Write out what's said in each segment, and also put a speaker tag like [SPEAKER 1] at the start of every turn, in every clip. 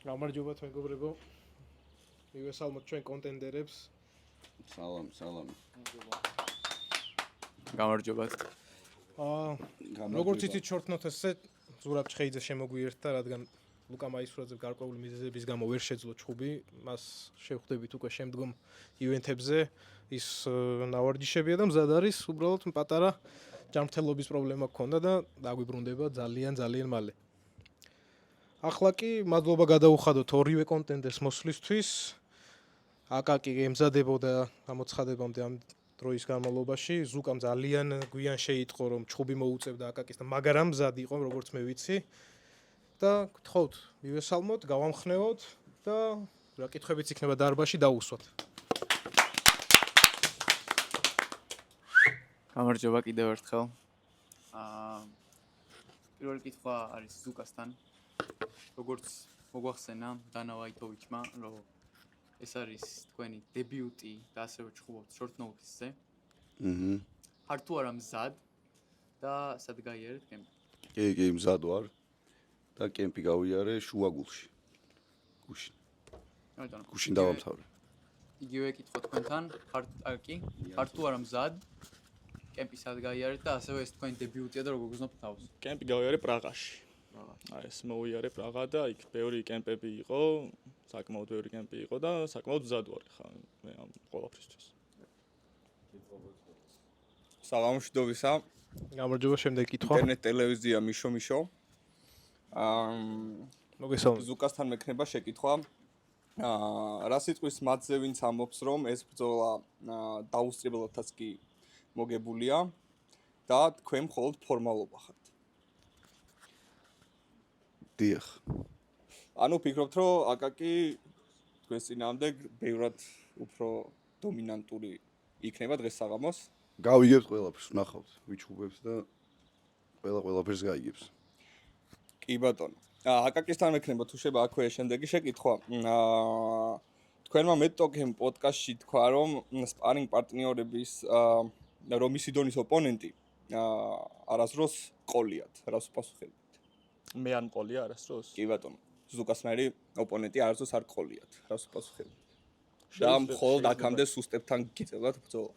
[SPEAKER 1] გამარჯობა მეგობრებო. მივესალმოთ ჩვენ კონტენდერებს.
[SPEAKER 2] სალამი.
[SPEAKER 3] გამარჯობათ.
[SPEAKER 1] როგორც იცით short notice-ზე ზურაბ ჩხეიძე შემოგვიერთა, რადგან ლუკა მაისურაძე გარკვეული მიზეზების გამო ვერ შეძლო ჩხუბი, მას შევხვდებით უკვე შემდგომ ივენთებზე. ის ნავარჯიშებია და მზად არის, უბრალოდ პატარა ჯანმრთელობის პრობლემა ჰქონდა და დაგვიბრუნდება ძალიან მალე. ახლა კი მადლობა გადაუხადოთ ორივე კონტენდერს მოსვლისთვის. აკაკი ემზადებოდა გამოცხადებამდე ამ დროის განმავლობაში. ზუკამ ძალიან გვიან შეიტყო, რომ ჩხუბი მოუწევდა აკაკის და მაგრამ მზად იყო, როგორც მე ვიცი. და გთხოვთ, მივესალმოთ, გავამხნევოთ და რა კითხვებიც იქნება დარბაზში დაუსვათ.
[SPEAKER 3] გამარჯობა კიდევ ერთხელ. პირველი კითხვა არის ზუკასთან. როგორც მოგვახსენა დანა ვაიტოვიჩმა, რომ ეს არის თქვენი დებიუტი და ასევე ჩხუბობთ short notice-ზე. ხარ თუ არა მზად და სად გაიარეთ კემპი?
[SPEAKER 2] კი, მზად ვარ და კემპი გავიარე შუაგულში. გუშინ დავამთავრე.
[SPEAKER 3] იგივე კითხვა თქვენთან, ხარ თუ არა მზად? კემპი სად გაიარეთ და ასევე ეს თქვენი დებიუტია და როგორ გრძნობთ თავს?
[SPEAKER 4] კემპი გავიარე პრაღაში. ეს მოვიარე პრაღა და იქ ბევრი კემპები იყო, საკმაოდ ბევრი კემპი იყო და საკმაოდ მზად ვარ ხა მე ამ ყველაფრისთვის.
[SPEAKER 5] საღამოშიდობისა.
[SPEAKER 1] გამარჯობა, შემდეგი კითხვა.
[SPEAKER 5] ინტერნეტ ტელევიზია მიშო.
[SPEAKER 1] მოგესალმებით.
[SPEAKER 5] ზუკასთან მექნება შეკითხვა. რა სიტყვის მათზე ვინც ამბობს, რომ ეს ბრძოლა დაუსწრებელადაც კი მოგებულია და თქვენ მხოლოდ ფორმალობა ხართ.
[SPEAKER 2] დიახ.
[SPEAKER 5] ანუ ფიქრობთ, რომ აკაკი თქვენს წინააღმდეგ ბევრად უფრო დომინანტური იქნება დღეს საღამოს?
[SPEAKER 2] გავიგებთ ყველაფერს, ნახავთ, ვიჩუბებს და ყველაფერს გაიგებს.
[SPEAKER 5] კი ბატონო. აკაკისთან მექნება თუ შევა აქვე შემდეგი შეკითხვა. თქვენმა მეტოქემ პოდკასტში თქვა, რომ სპარინგ პარტნიორების რომ ისი დონის ოპონენტი არასდროს ყოლიათ. რას პასუხებთ?
[SPEAKER 4] მე არ მყოლია არასდროს.
[SPEAKER 5] კი ბატონო. ზუკასნაირი ოპონენტი არასდროს არ ყოლიათ. რას პასუხებთ? და მხოლოდ აქამდე სუსტებთან გიწევდათ ბრძოლა.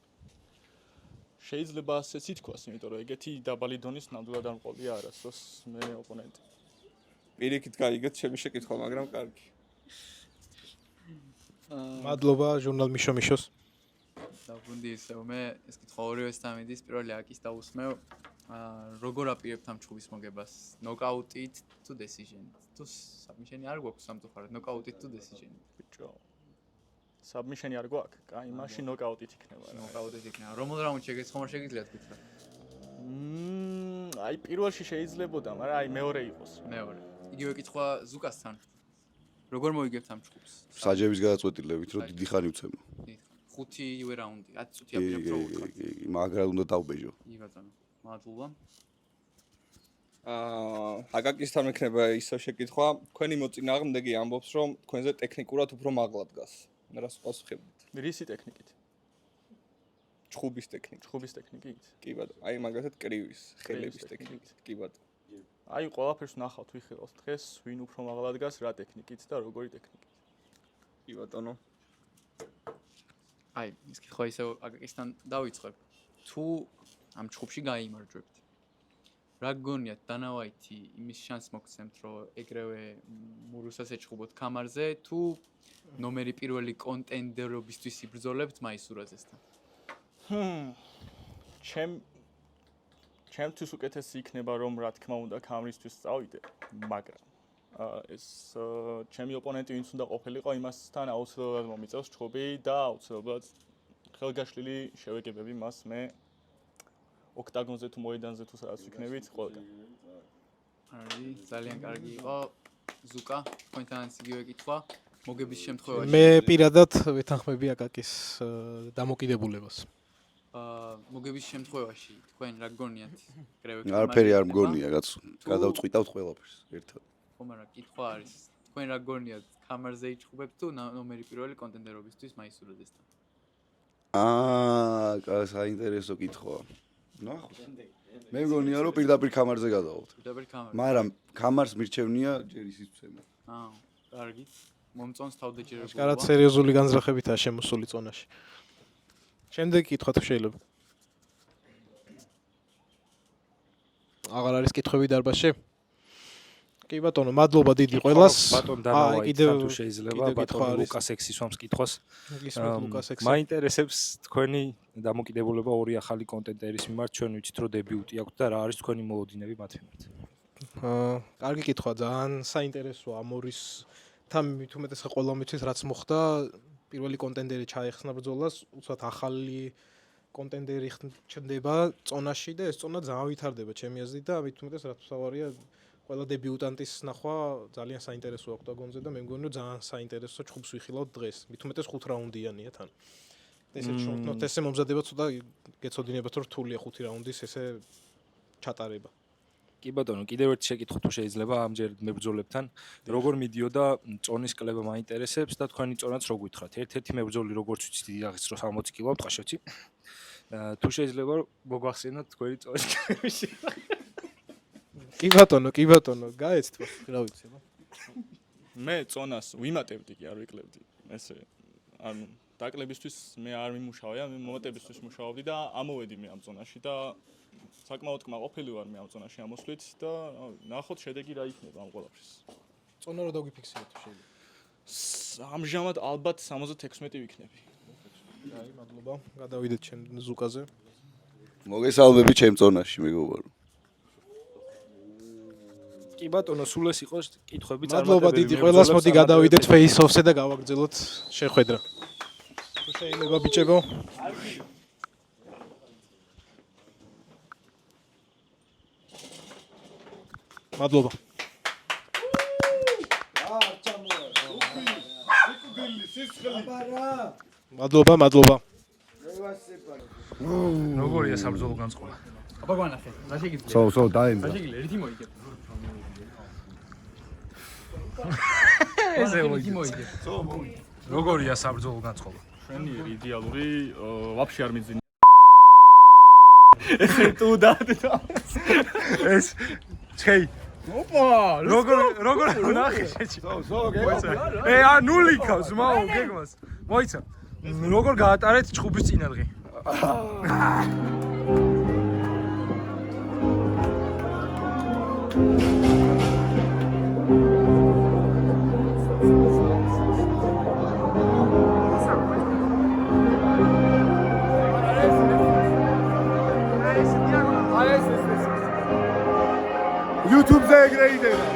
[SPEAKER 4] შეიძლება ასეც ითქვას, იმიტომ რომ ეგეთი დაბალი დონის ნამდვილად არ მყოლია არასდროს მე ოპონენტი.
[SPEAKER 5] პირიქით გაიგეთ ჩემი შეკითხვა, მაგრამ კარგი.
[SPEAKER 1] მადლობა ჟურნალ მიშოს.
[SPEAKER 3] დაბრუნდი ისევ მე ეს კითხვა ორივესთან მიდის, პირველი აკის დაусმევ. როგორ აპირებთ ამ ჩხუბის მოგებას? ნოკაუტით თუ დესიჟენით? თუ საბმიშენი არ გვაქვს სამწუხაროდ, ნოკაუტით თუ დესიჟენით?
[SPEAKER 4] ბიჭო. საბმიშენი არ გვაქვს? კაი, მაშინ ნოკაუტით იქნება რა.
[SPEAKER 3] ნოკაუტით იქნება. რომელ რაუნდში შეგეცխომარ შეგიძლიათ გითხრათ?
[SPEAKER 4] აი პირველში შეიძლებოდა, მაგრამ აი მეორე იყოს.
[SPEAKER 3] მეორე. იგივე კითხვა ზუკასთან. როგორ მოიგებთ ამ ჩხუბს?
[SPEAKER 2] საჯების გადაწყვეტილებით, რომ დიდი ხანი ვცემო.
[SPEAKER 3] 5-ვე რაუნდი, 10 წუთი აპირებთ რომ ვუთხოთ.
[SPEAKER 2] კი, მაგრად უნდა დავბეჟო.
[SPEAKER 3] კი ბატონო. მადლობა.
[SPEAKER 5] აკაკისთან მექნება ისო შეკითხვა. თქვენი მოწინააღმდეგე ამბობს, რომ თქვენზე ტექნიკურად უფრო მაღლა დგას. რას პასუხებთ?
[SPEAKER 4] რისი ტექნიკით?
[SPEAKER 5] ჩხუბის ტექნიკით.
[SPEAKER 4] ჩხუბის ტექნიკით?
[SPEAKER 5] კი ბატონო. აი მაგალითად კრივის, ხელების ტექნიკით. კი ბატონო.
[SPEAKER 4] აი ყველაფერს ნახავთ ვიხილავთ დღეს, ვინ უფრო მაღლა დგას, რა ტექნიკით და როგორი ტექნიკით.
[SPEAKER 5] კი ბატონო.
[SPEAKER 3] აი, ეს კითხვა ისევ აკაკისთან დავიწყებ. თუ ამ ჩხუბში გაიმარჯვებთ. რა გგონიათ დანავაითი იმის შანსს მოგცემთ, რომ ეგრევე მურუსას ეჩხუბოთ კამარზე, თუ ნომერი პირველი კონტენდერობისთვის იბრძოლებთ მაისურაძესთან?
[SPEAKER 4] ჩემთვის უკეთესი იქნება რომ რა თქმა უნდა კამრისთვის წავიდე, მაგრამ ეს ჩემი ოპონენტი ვინც უნდა ყოფილიყო, იმასთან აუცილებლად მომიწევს ჩხუბი და აუცილებლად ხელგაშლილი შევეგებები მას მე ოქტაგონზე თუ მოედანზე თუ სადაც ვიქნებით ყველგან.
[SPEAKER 3] არის ძალიან კარგი იყო. ზუკა, თქვენთანაც იგივე კითხვა. მოგების შემთხვევაში
[SPEAKER 1] მე პირადად ვეთანხმები აკაკის დამოკიდებულებას.
[SPEAKER 3] მოგების შემთხვევაში თქვენ რა გგონიათ?
[SPEAKER 2] არაფერი არ მგონია, რაც გადავწყვიტავთ ყველაფერს ერთად.
[SPEAKER 3] ხომ არა, კითხვა არის. თქვენ რა გგონიათ? კამარზე იჩხუბებთ თუ ნომერი პირველი კონტენდერობისთვის მაისურაძესთან?
[SPEAKER 2] საინტერესო კითხვაა. ნახოთ. მე მგონია რომ პირდაპირ კამარზე გადავავთ.
[SPEAKER 3] პირდაპირ კამარზე.
[SPEAKER 2] მაგრამ კამარს მირჩევნია ჯერ ისიც ვცემო.
[SPEAKER 3] კარგი. მომწონს თავდაჯერებულობა.
[SPEAKER 1] კარად სერიოზული განზრახებითაა შემოსული წონაში. შემდეგი კითხვა თუ შეიძლება. აღარ არის კითხვები დარბაზში? კი ბატონო, მადლობა დიდი ყველას.
[SPEAKER 6] ბატონ დანავა თუ შეიძლება ბატონ ლუკას ექსისვამს კითხვას. მაინტერესებს თქვენი დამოკიდებულება ორი ახალი კონტენტერის მიმართ, ჩვენ ვიცით რომ დებიუტი აქვთ და რა არის თქვენი მოლოდინები მათ მიმართ.
[SPEAKER 1] კარგი კითხვა, ძალიან საინტერესოა ამ ორის თან მით უმეტესად ყველა მიცის რაც მოხდა, პირველი კონტენტერი ჩაეხსნა ბრძოლას, უცბად ახალი კონტენტერი ჩნდება წონაში და ეს წონა ძალიან ვითარდება ჩემი აზრით და მით უმეტეს რაც თავარია ყველა დებიუტანტის ნახვა ძალიან საინტერესოა ოქტაგონზე და მე მგონი რომ ძალიან საინტერესო ჩხუბს ვიხილავთ დღეს. მით უმეტეს 5 რაუნდიანია თან. ესე მომზადება ცოტა გეცოდინებათ რომ რთულია 5 რაუნდის ესე ჩატარება.
[SPEAKER 6] კი ბატონო, კიდევ ერთი შეკითხვა თუ შეიძლება ამჯერ მებრძოლებთან, როგორ მიდიოდა წონის კლება მაინტერესებს და თქვენი წონაც რო გითხრათ. ერთ-ერთი მებრძოლი როგორც ვიცით იდაღის რო 60 კილო ტყაშევცი. თუ შეიძლება მოგვახსენოთ თქვენი წონის კლების.
[SPEAKER 1] კი ბატონო, გაეცით რა ვიცი.
[SPEAKER 4] მე წონას ვიმატებდი კი არ ვიკლებდი. ესე ანუ დაკლებისთვის მე არ მიმუშავია, მე მომატებისთვის მუშაობდი და ამოვედი მე ამ წონაში და საკმაოდ კმაყოფილი ვარ მე ამ წონაში ამოსვლით და ნახოთ შედეგი რა იქნება ამ ყველაფრის.
[SPEAKER 1] წონა რო დაგვიფიქსიროთ თუ შეიძლება.
[SPEAKER 4] ამჟამად ალბათ 76 ვიქნები.
[SPEAKER 1] აი, მადლობა. გადავიდეთ ჩემ ზუკაზე.
[SPEAKER 2] მოგესალმები ჩემ წონაში მეგობარო.
[SPEAKER 6] კი ბატონო, სულ ეს იყოს კითხვები
[SPEAKER 1] მადლობა დიდი ყველას, მოდი გადავიდეთ face-off-ზე და გავაგრძელოთ შეხვედრა. თუ შეიძლება ბიჭებო. მადლობა. მადლობა.
[SPEAKER 6] როგორია საბრძოლო განწყობა?
[SPEAKER 3] აბა განახე. რა შეგიძლია?
[SPEAKER 2] სო დაინდა.
[SPEAKER 3] რა შეგიძლია? ერთი მოიგებ.
[SPEAKER 6] ესე მოიგებ. როგორია საბრძოლო განწყობა?
[SPEAKER 4] შვენიერი იდეალური ვაფშე არ მიძინი. ესე თუ დადა.
[SPEAKER 6] ეს ჩეი ოპა როგორ ნახე შეჭი ნული ქავს მაო გეგმას მოიცა როგორ გაატარეთ ჩხუბის წინადღი
[SPEAKER 2] YouTube-ზე ეგრე იდება.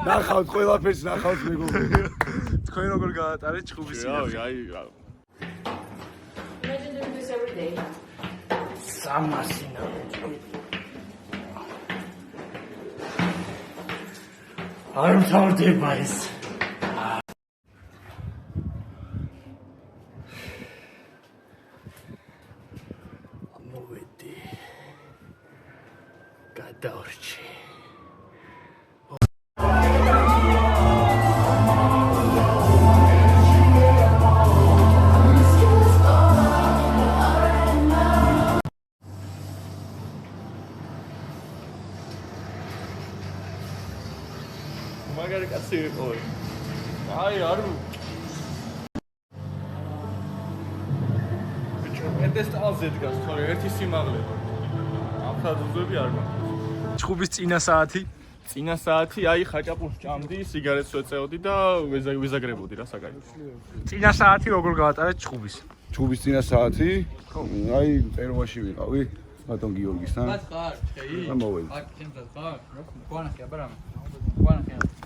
[SPEAKER 2] ნახავთ ყველაფერს ნახავთ მეგობრებო.
[SPEAKER 6] თქვენ როგორ გაატარეთ ჩხუბის წინადღი
[SPEAKER 4] აი
[SPEAKER 7] Imagine doing this every day. არ მთავრდება ეს. მოვედი. გადავრჩი.
[SPEAKER 4] მაგარი კაცი იყო. აი, არ ბიჭო, პედესტალზე დგას, თორე ერთი სიმაღლე. აფხაზუზები არ მაქვს.
[SPEAKER 6] ჩხუბის წინა საათი.
[SPEAKER 4] წინა საათი, აი, ხაჭაპურს ჭამდი, სიგარეტს ვეწეოდი და ვიზაგრებოდი რა საკაი.
[SPEAKER 6] წინა საათი როგორ გავატარეთ ჩხუბის?
[SPEAKER 2] ჩუბის წინა საათი, აი, წერობაში ვიყავი, ბატონ გიორგისთან.
[SPEAKER 3] ხარ, ხეი?
[SPEAKER 2] მოვედი.
[SPEAKER 3] აქ ჩემთან ხარ? გვანახი აბარამ.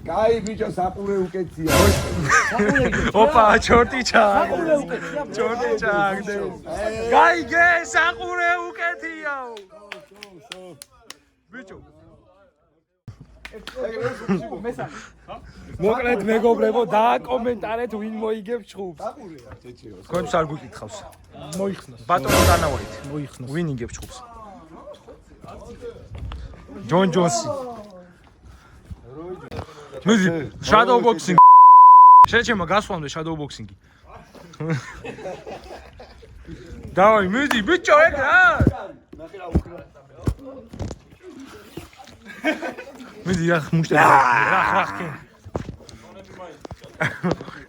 [SPEAKER 2] კაი, ბიჭო, საყურე უკეთია.
[SPEAKER 6] ოპა, ჩორტი ჩაგდე. ჩორტი ჩაგდე. გაიგე, საყურე უკეთიაო. ბიჭო. მოკლედ მეგობრებო, დააკომენტარეთ ვინ მოიგებს ჩხუბს. თქვენს არ გიკითხავს.
[SPEAKER 1] მოიხსნას.
[SPEAKER 6] ბატონო დანავით.
[SPEAKER 1] მოიხსნას.
[SPEAKER 6] ვინ იგებს ჩხუბს? ჯონ ჯონსი. მიდი, shadow boxing. შეჩემა გასვამდე shadow boxing-ი. დავაი, მიდი, ბიჭო, ეგ რა. მიდი, რა მუშტები. რა ხე.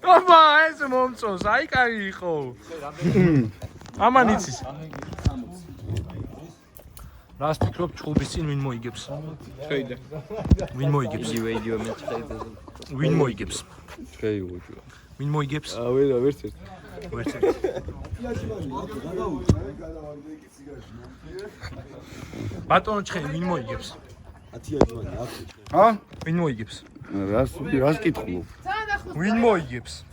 [SPEAKER 6] ოპა, ეს მომწონს, აი კარი იყო. ამან იცის. რას ფიქრობ ჩხუბის წინ ვინ მოიგებს?
[SPEAKER 5] შეიდე.
[SPEAKER 6] ვინ მოიგებს?
[SPEAKER 3] იდიო მე ხედე.
[SPEAKER 6] ვინ მოიგებს?
[SPEAKER 5] შეიუჭო.
[SPEAKER 6] ვინ მოიგებს?
[SPEAKER 5] ვერა ვერც ერთ.
[SPEAKER 6] ვერც ერთი. ბატონო ჩხე ვინ მოიგებს?
[SPEAKER 2] 10 ჯვარი, 10.
[SPEAKER 5] ჰა?
[SPEAKER 6] ვინ მოიგებს?
[SPEAKER 2] რას კითხულობ?
[SPEAKER 6] ვინ მოიგებს?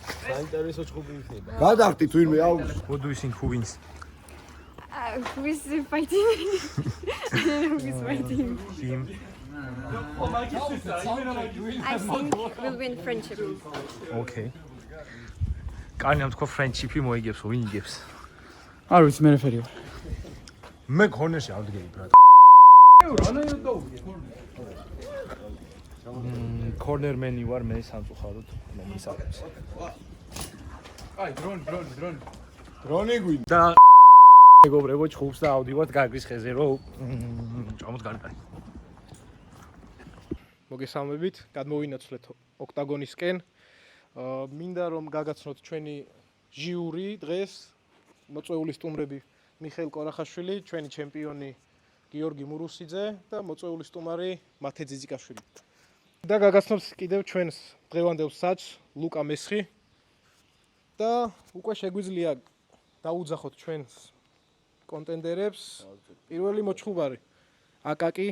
[SPEAKER 7] საინტერესო ჩხუბი იქნება.
[SPEAKER 2] გადახტით ვინმე აუგუსტ.
[SPEAKER 6] What do you think who wins?
[SPEAKER 8] Who is fighting? I don't know who is fighting.
[SPEAKER 6] Him.
[SPEAKER 8] I think we'll win friendship.
[SPEAKER 6] Okay. კანიამ თქვა friendship-ი მოიგებს, ვინ იგებს?
[SPEAKER 3] არ ვიცი მე რეფერი ვარ.
[SPEAKER 6] მე ქონეში ავდგები ბრატ. კორნერმენი ვარ მე სამწუხაროდ მე მისაღებს.
[SPEAKER 3] აი, დრონი.
[SPEAKER 2] დრონი გვინ.
[SPEAKER 6] და მეგობრებო ჩხუბს და ავდივართ გაგრის ხეზე რომ ჭამოთ გარკვე.
[SPEAKER 1] მოგესალმებით, გადმოვინაცვლეთ ოქტაგონისკენ. მინდა რომ გაგაცნოთ ჩვენი ჟიური დღეს მოწვეული სტუმრები მიხეილ კორახაშვილი, ჩვენი ჩემპიონი გიორგი მურუსიძე და მოწვეული სტუმარი მათე ძიძიკაშვილი. და გაგაცნობს კიდევ ჩვენს დღევანდელ საჭს ლუკა მესხი და უკვე შეგვიძლია დაუძახოთ ჩვენს კონტენდერებს. პირველი მოჩხუბარი აკაკი.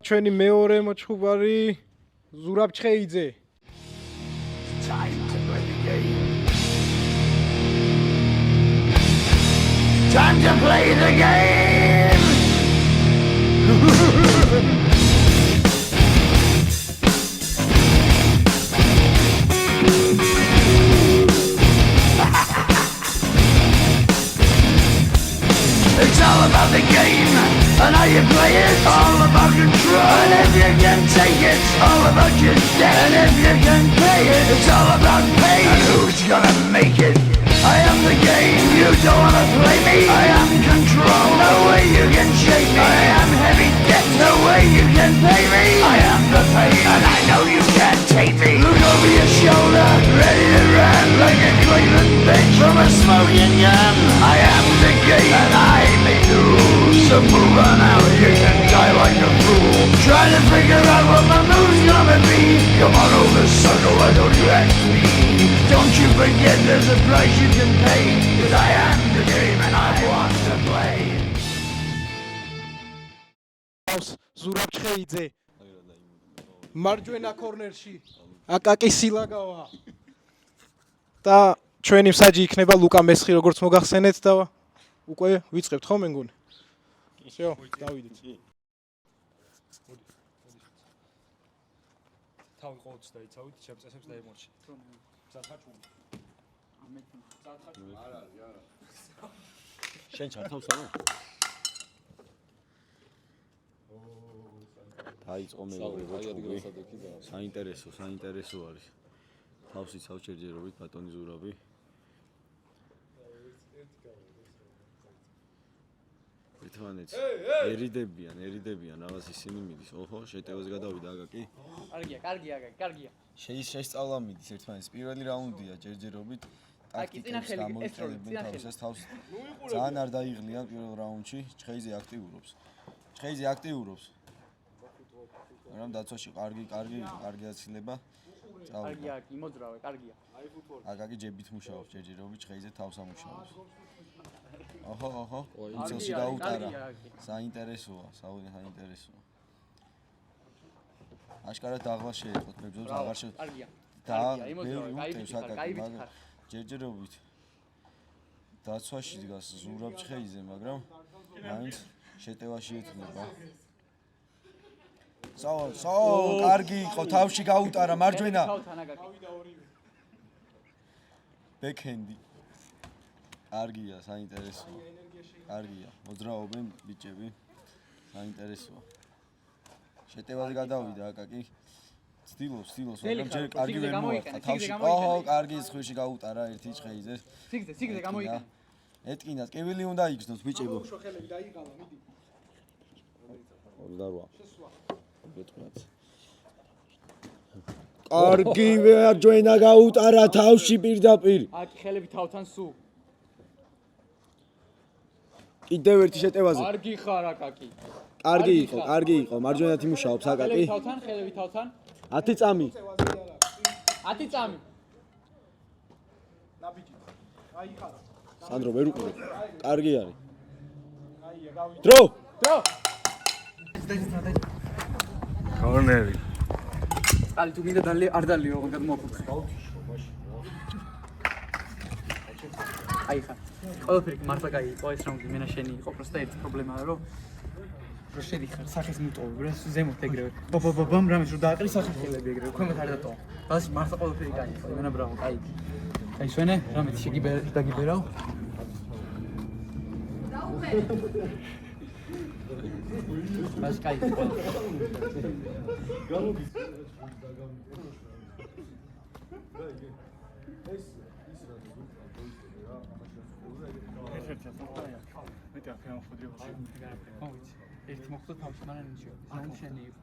[SPEAKER 1] ჩვენი მეორე მოჩხუბარი ზურაბ ჩხეიძე.
[SPEAKER 7] Time to play the game. It's all about the game and how you play it. All about control. And if you can take it, it's all about your debt. And if you can pay it, it's all about pain. And who's gonna make it? I am the game, you don't wanna play me. I am control, no way you can shake me. I am heavy debt, no way you can pay me. I am the pain, and I know you can. a smoking gun. I am the game and I make the rules. So move on out, you can die like a fool. Try to figure out what my move's gonna be. Come on over, sucker, why don't you ask me? Don't you forget there's a price you can pay. Cause I am the game and I want to play.
[SPEAKER 1] ზურაბ ჩხეიძე მარჯვენა კორნერში აკაკი სილაგავა და ჩვენი მსაჯი იქნება ლუკა მესხი როგორც მოგახსენეთ და უკვე ვიწყებთ ხო მე მგონი всё დავიდეთ
[SPEAKER 6] თავი ყოველთვის დაიცავით ჩემ წესებს დაიმორჩი
[SPEAKER 9] შენ ჩართავს არა დაიწყო მე საინტერესო არის თავსი საჩერჯერობით ბატონი ზურაბი ერთმანეთს ერიდებიან რაღაც ისინი მიდის ოჰო შეტევას გადავიდა აკაკი
[SPEAKER 3] კარგია
[SPEAKER 9] შეისწავლა მიდის ერთმანეთს პირველი რაუნდია ჯერჯერობით ტაქტიკას გამოიყენებენ თავისას თავს ძალიან არ დაიღლიან პირველ რაუნდში ჩხეიძე აქტიურობს მაგრამ დაცვაში კარგი აცილება
[SPEAKER 3] კარგია იმოძრავე კარგია
[SPEAKER 9] აკაკი ჯებით მუშაობს ჯერჯერობით ჩხეიძე თავს ამუშავებს ოჰო ინცელში გაუტარა საინტერესოა საინტერესოა აშკარად დაღლა შეეწყოთ მებრძოლს აღარ შე
[SPEAKER 3] კარგია
[SPEAKER 9] და იმოძრავე კაი ჯერჯერობით დაცვაში დგას ზურაბ ჩხეიძე მაგრამ მაინც შეტევაში ეთმობა კარგი იყო თავში გაუტარა მარჯვენა ბექენდი კარგია საინტერესოა კარგია მოძრაობენ ბიჭები საინტერესოა შეტევაზე გადავიდა აკაკი ცდილობს მაგრამ ჯერ კარგი ვერ მოახდა თავში კარგი ზღვიში გაუტარა ერთი ჩხეიძე
[SPEAKER 3] სიგზე გამოიყენა
[SPEAKER 9] ეტკინათ კევილი უნდა იგრძნოს ბიჭებო 28 კარგი მარჯვენა გაუტარა თავში პირდაპირ
[SPEAKER 3] აკი ხელები თავთან სულ
[SPEAKER 9] კიდევ ერთი შეტევაზე
[SPEAKER 3] კარგი ხარ აკაკი
[SPEAKER 9] კარგი იყო მარჯვენათი მუშაობს აკაკი
[SPEAKER 3] ხელები თავთან
[SPEAKER 9] 10 წამი სანდრო ვერ უყურე კარგი არის დრო
[SPEAKER 6] კორნერი
[SPEAKER 3] ali tu მინდა დალი არ დალიო მაგრამ მოკუთხე აი ხა ყველაფერი მართლა გაიყო ეს რაუნდი მენა შენი იყო პროსტა ერთი პრობლემაა რომ შენი ხარ სახის მიტოვებ რა ზემოთ ეგრევე ბაბამ რამე რომ დააყრი სახის ხელები ეგრევე ქვემოთ არ დატოვა ბას მართლა ყველაფერი გაიყო მენა ბრავო კაი აი სვენე რამე დაგიბერავ ბას კაი ერთი მოხდა თავში მანან ნიჭიო ან შენი იყო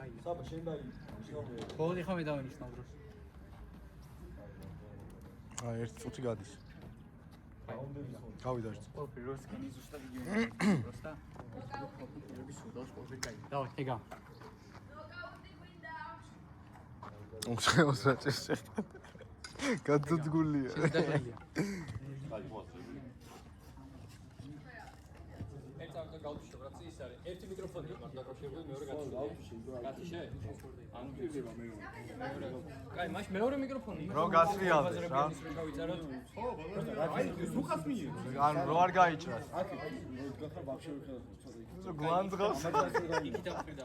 [SPEAKER 3] აი საბა შენ დაი ბოლი ხომ დავინიშნავ დროს
[SPEAKER 9] აი ერთი წუთი გადის გავიდა ერთ
[SPEAKER 3] ოპი როსკენი ზუსტად იგივე პროსტა ეს სუდოს ყოველ კაი დავай ეგა
[SPEAKER 9] ოსრა წესე გადაძგულია
[SPEAKER 6] ერთი მიკროფონი მაქვს დაკავშირებული მეორე გათიშე ანუ პირველ მეორე კაი მაშინ მეორე მიკროფონი
[SPEAKER 9] რო გასრიალდეს რა
[SPEAKER 6] გავიწეროთ ხო
[SPEAKER 9] აი სუხას მიიღო ან რო არ გაიჭრას აკი გახარ ბავშვი ვიხედავ ცოტა გვანძღავს
[SPEAKER 6] იქით აფრიდა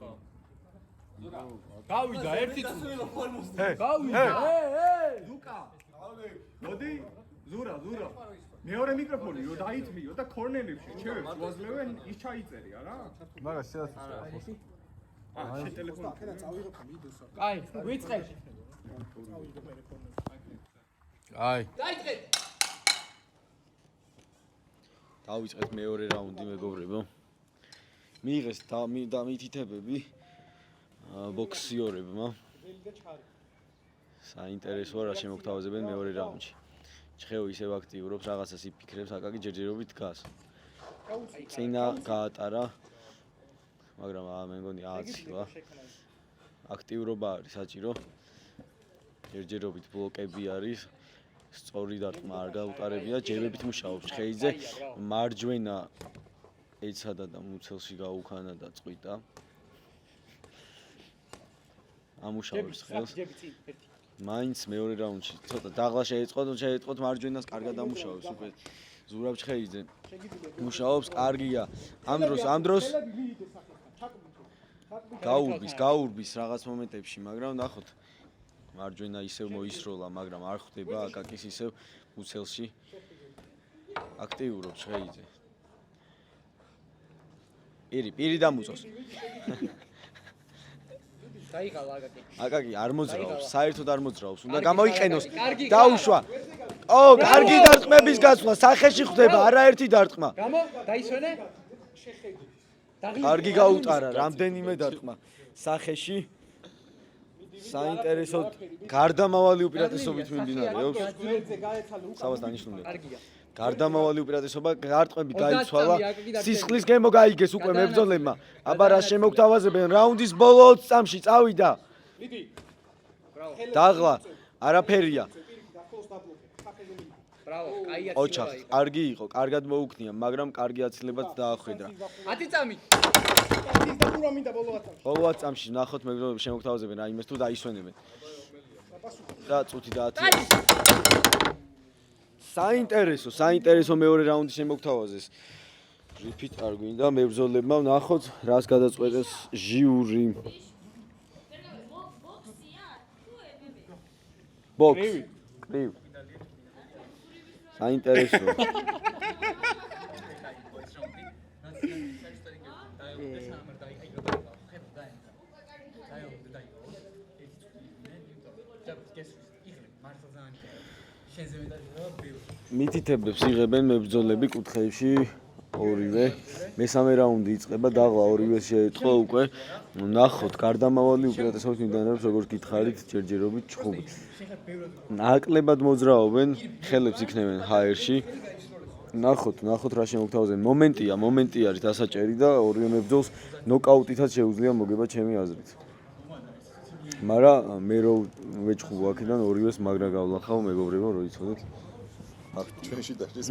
[SPEAKER 6] ხო გავიდა ერთი გავიდა
[SPEAKER 4] ლუკა მოდი ზურა მეორე მიკროფონი რო დაითმიო და კორნერებში ჩევებს უაზლევენ ის ჩაიწერია რა
[SPEAKER 9] მაგას შეასწავლე
[SPEAKER 4] შე ტელეფონი
[SPEAKER 3] კაი ვიწყე
[SPEAKER 9] აი დავიწყეთ მეორე რაუნდი მეგობრებო მიიღეს და მითითებები ბოქსიორებმა საინტერესოა რა შემოგთავაზებენ მეორე რაუნდში. ჩხეო ისევ აქტიურობს, რაღაცას იფიქრებს, აკაკი ჯერჯერობით დგას. წინა გაატარა, მაგრამ მე მგონი ააცილა. აქტიურობა არის საჭირო. ჯერჯერობით ბლოკები არის. სწორი დარტყმა არ გაუტარებია, ჯებებით მუშაობს ჩხეიძე. მარჯვენა ეცადა და მუცელში გაუქანა და წვიდა. ამუშავებს ხელს. მაინც მეორე რაუნდში ცოტა დაღლა შეეწყოთ მარჯვენას კარგად ამუშავებს უკვე ზურაბ ჩხეიძე მუშაობს კარგია ამ დროს გაურბის რაღაც მომენტებში მაგრამ ნახოთ მარჯვენა ისევ მოისროლა მაგრამ არ ხვდება აკაკის ისევ უცელში აქტიურობს ჩხეიძე პირი დამუწოს
[SPEAKER 3] დაიღალა აკაკი.
[SPEAKER 9] აკაკი არ მოძრაობს, საერთოდ არ მოძრაობს. უნდა გამოიყენოს. დაუშვა. კარგი დარტყმების გასვლა, სახეში ხვდება არაერთი დარტყმა.
[SPEAKER 3] დაისვენე?
[SPEAKER 9] კარგი გაუტარა, რამდენიმე დარტყმა. სახეში საინტერესო გარდამავალი უპირატესობით მიმდინარეობს. სავას დანიშნულია. გარდამავალი უპირატესობა დარტყმები გაიცვალა. სისხლის გემო გაიგეს უკვე მებრძოლებმა. აბა რა შემოგთავაზებენ რაუნდის ბოლო 20 წამში წავიდა. დაღლა არაფერია. ოჩახ, კარგი იყო, კარგად მოუქნია, მაგრამ კარგი აცილებაც დაახვედრა.
[SPEAKER 3] 10 წამი.
[SPEAKER 9] ბოლო 20 წამში ნახოთ მეგობრებო შემოგთავაზებენ რაიმეს თუ დაისვენებენ. და წუთი დაათია. საინტერესო მეორე რაუნდი შემოგთავაზეს. რიფით არ გვინდა მებრძოლებმა ნახოთ რას გადაწყვეტეს ჟიური. ბოქს. კრივ. საინტერესო. მითითებებს იღებენ მებრძოლები კუთხეებში ორივე. მესამე რაუნდი იწყება, დაღლა ორივე შეეწყო უკვე. ნახოთ, გარდამავალი უპირატესობით მიმდინარეობს, როგორც გითხარით, ჯერჯერობით ჩხუბით. ნაკლებად მოძრაობენ, ხელებს იქნებენ ჰაერში. ნახოთ რა შემოგთავაზებენ. მომენტი არის დასაჭერი და ორივე მებრძოლს ნოკაუტითაც შეუძლია მოგება ჩემი აზრით. მაგრამ მე რო ვეჭხუბ აქედან ორივეს მაგრა გავლახავ მეგობრებო, რო იცოდეთ.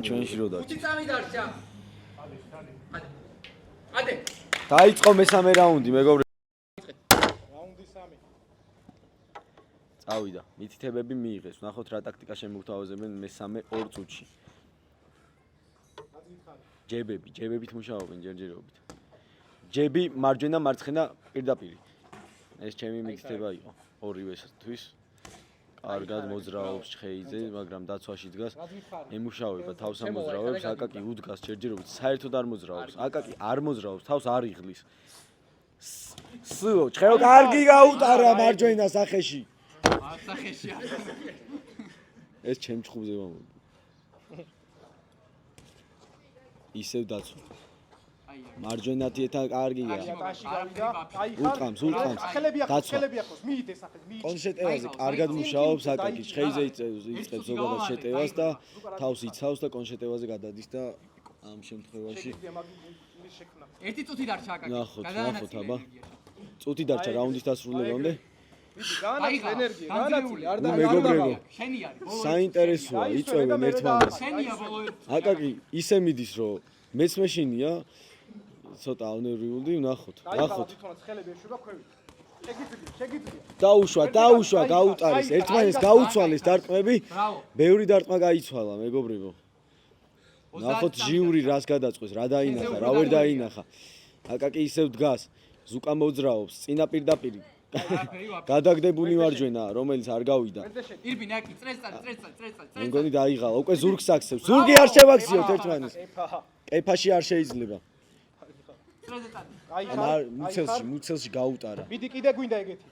[SPEAKER 9] ჩვენში რო დარჩა. ადე. დაიწყო მესამე რაუნდი, მეგობრებო. რაუნდი 3. წავიდა. მითითებები მიიღეს. ნახოთ რა ტაქტიკა შემოგთავაზებენ მესამე 2 წუთში. ჯებებით მუშაობენ ჯერჯერობით. ჯები მარჯვენა მარცხენა პირდაპირ. ეს ჩემი მითითება იყო ორივესთვის. კარგად მოძრაობს ჩხეიძე, მაგრამ დაცვაში დგას. ემუშავება თავს ამოძრაობს, აკაკი უდგას ჯერჯერობით, საერთოდ არ მოძრაობს. აკაკი არ მოძრაობს, თავს არ იღლის. სულ ჩხეო კარგი გაუტარა მარჯვენა სახეში.
[SPEAKER 3] სახეში.
[SPEAKER 9] ეს ჩემ ჩხუბზე მომდი. ისევ დაცვა. მარჯვენათიეთან კარგია. უტყამს. დაცვა. კონშეტევაზე კარგად მუშაობს აკაკი. ჩხეიძე იწყებს ზოგადად შეტევას და თავს იცავს და კონშეტევაზე გადადის და ამ შემთხვევაში
[SPEAKER 3] ერთი წუთი დარჩა აკაკი.
[SPEAKER 9] ნახოთ აბა. წუთი დარჩა რაუნდის დასრულებამდე.
[SPEAKER 3] გაანაცვლე ენერგია, გაანაცვლე, არ და
[SPEAKER 9] მეგობრებო.
[SPEAKER 3] შენი არის.
[SPEAKER 9] საინტერესოა, იწვევენ ერთმანეთს.
[SPEAKER 3] შენია ბოლო ერთი.
[SPEAKER 9] აკაკი ისე მიდის რომ მეც მეშინია ცოტა ავნერიული ვნახოთ. დაუშვა, გაუტარეს, ერთმანეთს გაუცვალეს დარტყმები. ბევრი დარტყმა გაიცვალა, მეგობრებო. ნახოთ ჟიური რას გადაწყვეს, რა დაინახა, რა ვერ დაინახა. აკაკი ისევ დგას, ზუკა მოძრაობს, წინა პირდაპირ. გადაგდებული მარჯვენა, რომელიც არ გავიდა.
[SPEAKER 3] ირბინე აკი, წრეწ.
[SPEAKER 9] მე მგონი დაიღალა, უკვე ზურგს აქცევს. ზურგი არ შევაქციოთ ერთმანეთს. კეფაში არ შეიძლება. მუცელში გაუტარა.
[SPEAKER 1] მიდი კიდე გვინდა ეგეთი.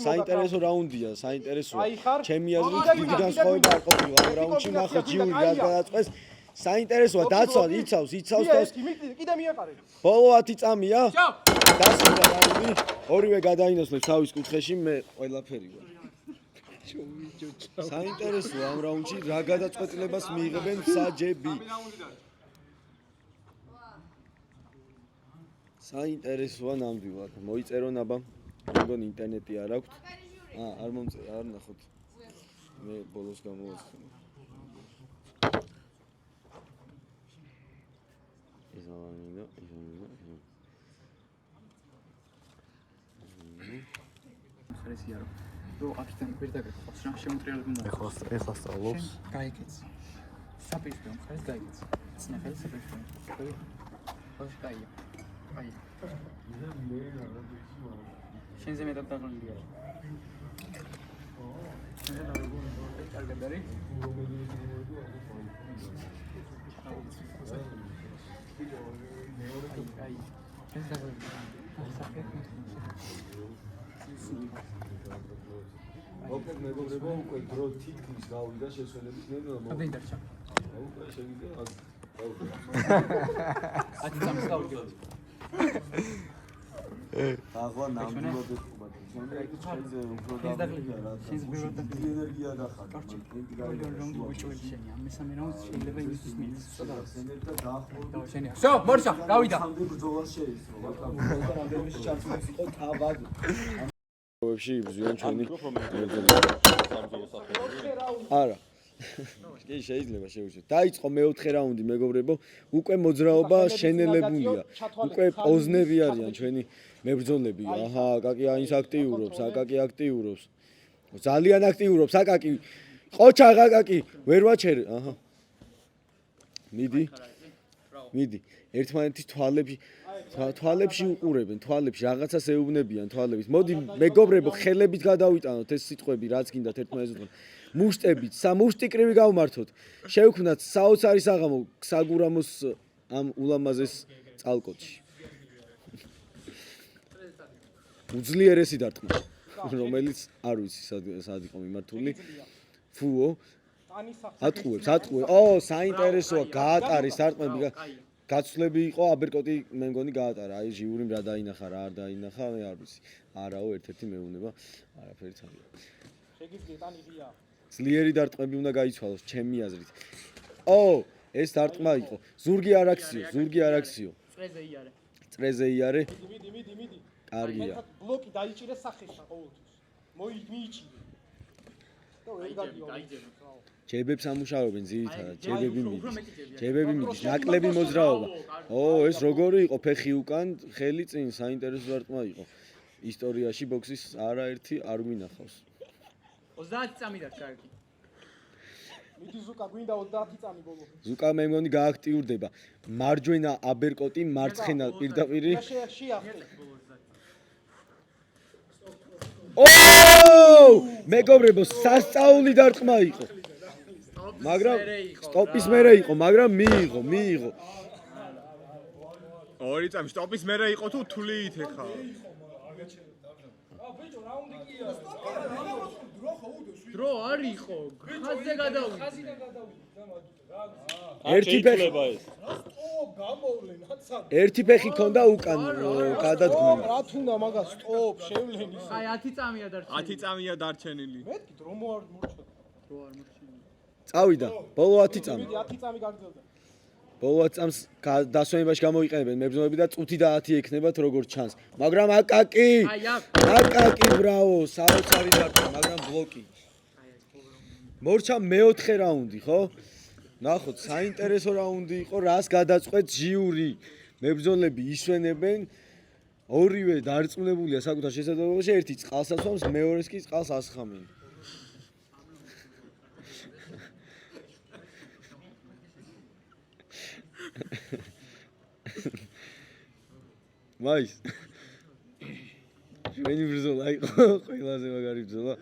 [SPEAKER 9] საინტერესო რაუნდია, საინტერესოა. ჩემი აზრით დიდი განსხვავება არ ყოფილა. ამ რაუნდში ნახოთ ჟიური რას გადაწყვეს. საინტერესოა დაცვა იცავს თავს
[SPEAKER 1] კიდე მიეყარე.
[SPEAKER 9] ბოლო 10 წამია დასრულდა რაუნდი ორივე გადაინაცვლებს თავის კუთხეში მე ყველაფერი ვარ საინტერესოა ამ რაუნდში რა გადაწყვეტილებას მიიღებენ მსაჯები საინტერესოა ნამდვილად მოიწერო ნაბა მეგონი ინტერნეტი არ აქვს არ მომწერა არ ნახოთ მე ბოლოს გამოვაცხადე
[SPEAKER 3] ხარისია რომ აქედან ვერ დაგეყავს რა შემოტრიალები უნდა
[SPEAKER 10] ეხლა სწავლობს
[SPEAKER 3] გაიგეც საპირისპირო ხარის გაიგეც ცნახელი საპირისპირო ხო კაია აი შენზე მეტად დაღლილია კარგად არის აი ეს დაღლილია
[SPEAKER 9] ოკეი მეგობრებო უკვე დრო თითქმის გავიდა შესვენების ნებია
[SPEAKER 3] აბი დარჩა
[SPEAKER 9] უკვე შეგიძლია
[SPEAKER 3] ათი წამს გავიგე
[SPEAKER 9] აღლა ნამდვილად ეხუბათ შემდეგ ჩაიზე უფრო დავიდა რა ენერგია დახარდა
[SPEAKER 3] რაუნდი უჭველი შენი ამ მესამე რაუნდს შეიძლება იმისთვის მიიღოს ცოტა
[SPEAKER 9] ენერგია დაახმარება
[SPEAKER 3] შენია всё მორჩა გავიდა
[SPEAKER 9] ამდენ ბრძოლა შეისწრო რამდენიმე ჩანსი იყო თავად ვებში იბზიან ჩვენი არა კი შეიძლება შევუშვით დაიწყო მეოთხე რაუნდი მეგობრებო უკვე მოძრაობა შენელებულია უკვე პოზნები არიან ჩვენი მებრძოლები აჰა აკაკი აინს აქტიურობს აკაკი აქტიურობს ძალიან აქტიურობს აკაკი ყოჩა აკაკი ვერ ვაჩერე აჰა მიდი ერთმანეთის თვალებში უყურებენ თვალებში რაღაცას ეუბნებიან თვალებით მოდი მეგობრებო ხელებით გადავიტანოთ ეს სიტყვები რაც გინდათ ერთმანეთს მუშტებით სამუშტიკრივი გავმართოთ შევქმნათ საოცარი საღამო საგურამოს ამ ულამაზეს წალკოტში უძლიერესი დარტყმა რომელიც არ ვიცი სად იყო მიმართული ფუო ატყუებს ო საინტერესოა გაატარის დარტყმები გაცვლები იყო აბერკოტი მე მგონი გაატარა აი ჟიურიმ რა დაინახა რა არ დაინახა მე არ ვიცი არაო ერთ-ერთი მეუნება არაფერიც არ იყო შეგიძლიათ ან იღია ძლიერი დარტყმები უნდა გაიცვალოს ჩემი აზრით ო ეს დარტყმა იყო ზურგი არ აქციო წრეზე იარე მიდი კარგია
[SPEAKER 1] ბლოკი დაიჭირეს სახეშა ყოველთვის მოიჭირე და ვერ გადიო
[SPEAKER 9] ჯებებს ამუშავებენ ძირითადად ჯებები მიდის ნაკლები მოძრაობა ო ეს როგორი იყო ფეხი უკან ხელი წინ საინტერესო დარტყმა იყო ისტორიაში ბოქსის არაერთი არ გვინახავს
[SPEAKER 3] 30 წამი და კარგი
[SPEAKER 1] მიდი ზუკა გვინდა 30 წამი ბოლო
[SPEAKER 9] ზუკა მე მგონი გააქტიურდება მარჯვენა აბერკოტი მარცხენა პირდაპირი ო მეგობრებო სასწაული დარტყმა იყო მაგრამ სტოპის მერე იყო მაგრამ მიიღო
[SPEAKER 10] ორი წამი სტოპის მერე იყო თუ თulit ეხა
[SPEAKER 3] დრო არ იყო ხაზზე გადავიდა
[SPEAKER 9] ერთი ფეხი ქონდა უკან გადადგმული
[SPEAKER 1] რა თუნდა მაგას სტოპ შევლენ ისე
[SPEAKER 3] აი 10 წამია დარჩენილი
[SPEAKER 10] 10 წამია დარჩენილი
[SPEAKER 1] მეთქი დრო მორჩა
[SPEAKER 9] წავიდა ბოლო 10 წამი
[SPEAKER 1] 10 წამი გაგრძელდა
[SPEAKER 9] ბოლო 10 წამს დასვენებაში გამოიყენებენ მებრძოლები და წუთი და 10 ექნებათ როგორც ჩანს მაგრამ აკაკი ბრავო საოცარი დარტყმა მაგრამ ბლოკი მორჩა მეოთხე რაუნდი ხო ნახოთ საინტერესო რაუნდი იყო რას გადაწყვეტს ჟიური მებრძოლები ისვენებენ ორივე დარწმუნებულია საკუთარ შესაძლებლობაში ერთი წყალს ასვამს მეორეს კი წყალს ასხამენ მაის ჩვენი ბრძოლა იყო ყველაზე მაგარი ბრძოლა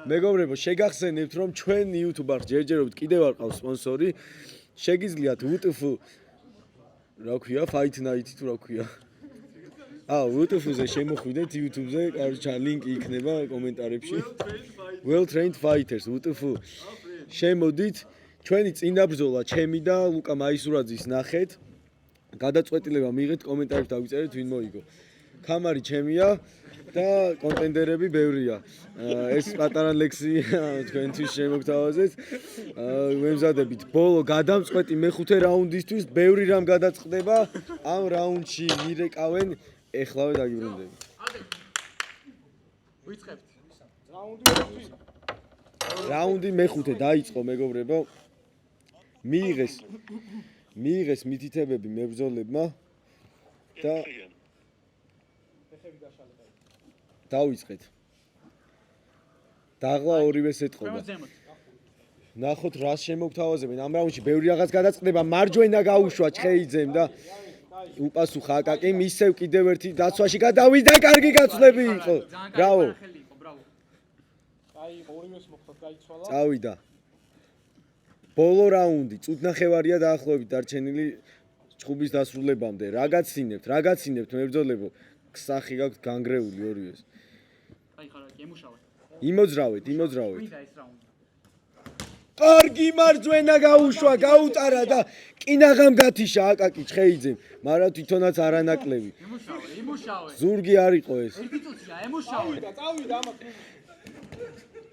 [SPEAKER 9] მეგობრებო შეგახსენებთ რომ ჩვენ YouTube-ს ჯერჯერობით კიდევ არ ყავს სპონსორი შეგიძლიათ WTF რა ქვია Fight Night თუ რა ქვია WTF-ზე შემოხვიდეთ YouTube-ზე კარჩა ლინკი იქნება კომენტარებში Well Trained Fighters WTF შემოდით ჩვენი წინა ბრძოლა ჩემი და ლუკა მაისურაძის ნახეთ. გადაწყვეტილება მიიღეთ, კომენტარებში დავიწერეთ ვინ მოიგო. ქამარი ჩემია და კონტენდერები ბევრია. ეს პატარა ლექსია თქვენთვის შემოგთავაზეთ. ვემზადებით ბოლო გადამწყვეტი მეხუთე რაუნდისთვის, ბევრი რამ გადაწყდება. ამ რაუნდში მირეკავენ, ეხლავე დაგიბრუნდები.
[SPEAKER 3] ვიწყებთ.
[SPEAKER 9] რაუნდი მეხუთე დაიწყო მეგობრებო. მიიღეს მითითებები მებრძოლებმა და დავიწყეთ. დაღლა ორივეს ეთყობა. ნახოთ რას შემოგთავაზებენ. ამ რაუნდში ბევრი რაღაც გადაწყდება. მარჯვენა გაუშვა ჩხეიძემ და უპასუხა აკაკიმ, ისევ კიდევ ერთი დაცვაში გადავიდა, კარგი გაცვლები იყო. ბრავო.
[SPEAKER 1] აი ორივეს მოხდა გაიცვალა.
[SPEAKER 9] წავიდა. ბოლო რაუნდი, წუთნახევარია დაახლოებით დარჩენილი ჭუბის დასრულებამდე. რა გაცინებთ მებრძოლებო? ქსახი გაქვთ განგრეული ორივეს.
[SPEAKER 3] აი ხარ აქ ემუშავე.
[SPEAKER 9] იმოძრავეთ.
[SPEAKER 3] მინდა ეს რაუნდი.
[SPEAKER 9] კარგი მარჯვენა გაუშვა, გაუტარა და კინაღამ გათიშა აკაკი ჩხეიძემ, მაგრამ თვითონაც არანაკლები.
[SPEAKER 3] იმუშავე.
[SPEAKER 9] ზურგი არ იყო ეს.
[SPEAKER 3] ერთი წუთია, ემუშავე.
[SPEAKER 1] წავიდა ამათ.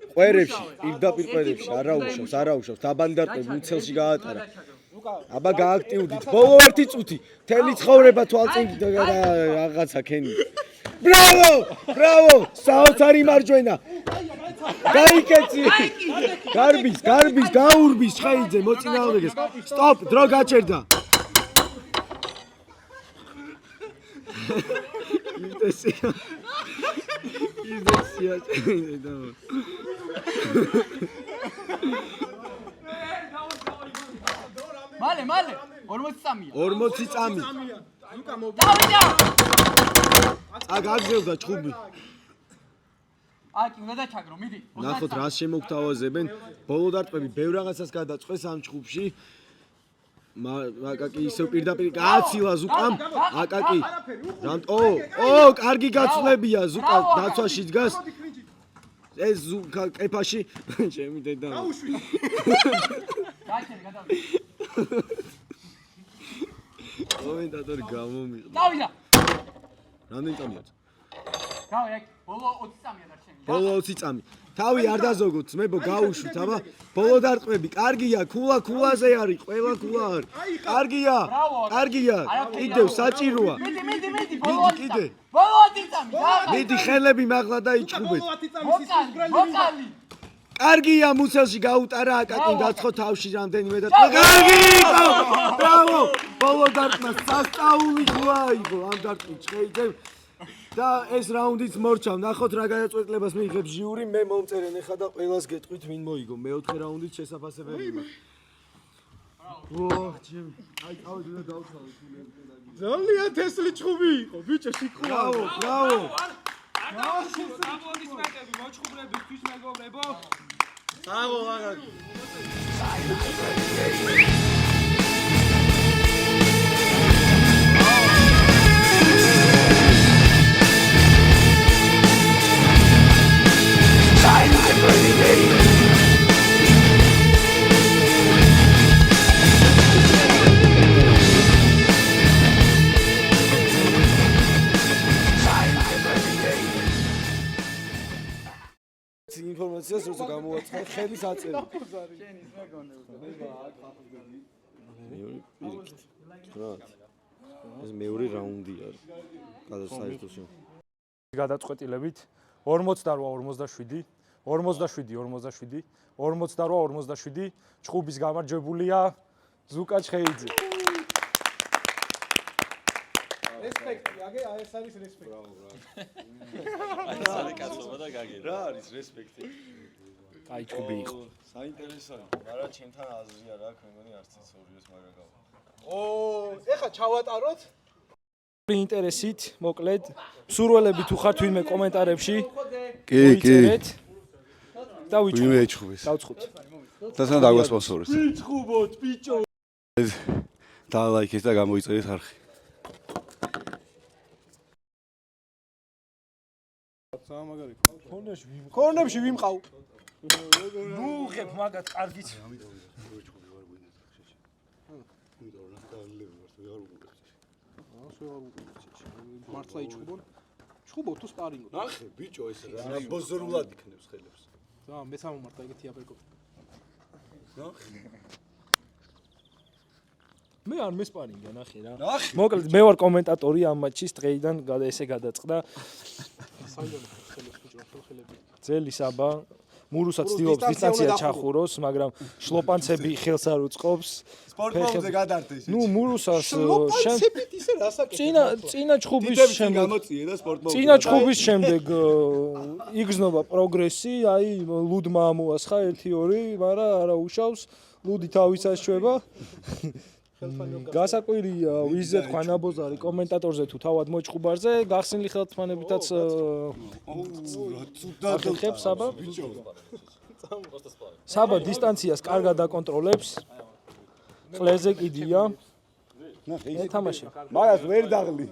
[SPEAKER 9] ყვერებში, პირდაპირ ყვერებში, არაუშავს, დაბალი დარტყმები უცელში გაატარა. აბა გააქტიურდით, ბოლო ერთი წუთი, მთელი ცხოვრება თვალწინ რაღაცა ქენი. ბრავო, საოცარი მარჯვენა. გაიკეცი. გარბის, გაურბის ჩხეიძე მოწინააღმდეგეს. სტოპ, დრო გაჩერდა. იდესია და
[SPEAKER 3] მალე 43-ია.
[SPEAKER 9] 40 წამი.
[SPEAKER 3] დავიდა.
[SPEAKER 9] აგაგზელდა ჭუბი.
[SPEAKER 3] აკი უნდა დაჩაგრო, მიდი.
[SPEAKER 9] ნახოთ რას შემოგთავაზებენ. ბოლო დარტყმები ბევრ რაღაცას გადაწყვეს ამ ჭუბში. აკაკი ისევ პირდაპირ გააცილა ზუკამ. აკაკი. კარგი გაცვლებია ზუკა დაცვაში დგას. ეს ზუკა ყეფაში ჩემი დედა. კომენტატორი გამომიყდა.
[SPEAKER 3] დავიდა.
[SPEAKER 9] რამდენი წამია?
[SPEAKER 3] გავი აქ, ბოლო 20 წამია დარჩენილი.
[SPEAKER 9] ბოლო 20 წამი. თავი არ დაზოგოთ, ძმებო, გაუშვით, აბა. ბოლო დარტყმები, კარგია, ქულაზე არის, ყველა ქულა არის. კარგია. კიდევ საჭიროა.
[SPEAKER 3] მიდი,
[SPEAKER 9] კიდე.
[SPEAKER 3] ბოლო 20 წამი.
[SPEAKER 9] მიდი, ხელები მაღლა და იჭუბეთ.
[SPEAKER 3] მოკალი.
[SPEAKER 9] კარგია, მუცელში გაუტარა აკაკი დაცხო თავში რამდენიმე და კარგი იყო. ბრავო! ბოლო დარტყმა სასწაული იყო ამ დარტყმით ჩხეიძემ. და ეს რაუნდიც მორჩა. ნახოთ რა გადაწყვეტილებას მიიღებს ჟიური. მე მომწერენ ეხლა და ყველას გეტყვით ვინ მოიგო. მეოთხე რაუნდიც შესაძლებელი მაქვს. ჩემი. აი წავედი და დავთვალე თულები.
[SPEAKER 10] ძალიან თესლი ჭუბი იყო, ბიჭო, სიკუა.
[SPEAKER 9] ბრავო.
[SPEAKER 1] აპლოდისმენტები მოჭუბრებისთვის მეგობრებო.
[SPEAKER 10] აღო აკაკი.
[SPEAKER 9] ინფორმაციას როცა გამოვაცხადე ხელის აწერი. ეს მეორე რაუნდია. გადასაერთოსი.
[SPEAKER 6] გადაწყვეტილებით 48-47, 47-47, 48-47, ჭუბის გამარჯვებულია ზუკა ჩხეიძე.
[SPEAKER 1] რესპექტი, აი ეს არის რესპექტი.
[SPEAKER 9] აი სალი კაცობა და გაგერა. რა არის რესპექტი?
[SPEAKER 6] აი ჭუბი იყო.
[SPEAKER 9] საინტერესოა. მაგრამ ჩემთან აზრია რა, მეგონი არც ის ორივეს მაგრამ გავა.
[SPEAKER 1] ეხა ჩავატაროთ.
[SPEAKER 6] ინტერესით, მოკლედ, მსურველები თუ ხართ ვინმე კომენტარებში.
[SPEAKER 2] კი.
[SPEAKER 6] და ვიჭუბოთ.
[SPEAKER 2] ვინმე ეჭხუბეს.
[SPEAKER 6] დავწყოთ.
[SPEAKER 2] დასანა დაგვასპონსორეთ.
[SPEAKER 10] ვიჭუბოთ, ბიჭო.
[SPEAKER 2] და ლაიქეთ და გამოიწერეთ არხი.
[SPEAKER 1] ქონებში ვიმყავ.
[SPEAKER 6] ნუ უღებ მაგათ კარგიც.
[SPEAKER 1] ვეღარ უყურებ. მართლა იჩხუბონ. ჩხუბო თუ სპარინგო.
[SPEAKER 2] ნახე ბიჭო ეს რა ბოზრულად იქნებს ხელებს.
[SPEAKER 1] და მეც ამომართა ეგეთი აბერკო.
[SPEAKER 6] მე არ მესპარინგა ნახე რა. მოკლედ მე ვარ კომენტატორი ამ მატჩის დღეიდან ესე გადაწყდა. ძელი საბა მურუსაც ცდილობს დისტანცია ჩახუროს, მაგრამ შლოპანცები ხელს არ უწყობს.
[SPEAKER 2] სპორტბოლზე გადარდე ისე.
[SPEAKER 6] ნუ მურუსას
[SPEAKER 1] შლოპანცებით ისე რასაკეთებ?
[SPEAKER 6] წინა ჩხუბის შემდეგ
[SPEAKER 2] გამოწიე და სპორტბოლზე.
[SPEAKER 6] წინა ჩხუბის შემდეგ იგრძნობა პროგრესი, აი ლუდმა ამოასხა 1-2, მაგრამ არა უშავს, ლუდი თავის აშვება. გასაკვირია ვიზზე თქვა ნაბოზარი კომენტატორზე თუ თავად მოჭხუბარზე გახსნილი ხელთმანებითაც ახერხებს საბა საბა დისტანციას კარგად აკონტროლებს ყლეზე კიდია
[SPEAKER 2] ნახე
[SPEAKER 6] ეთამაში
[SPEAKER 2] მაგას ვერ დაღლი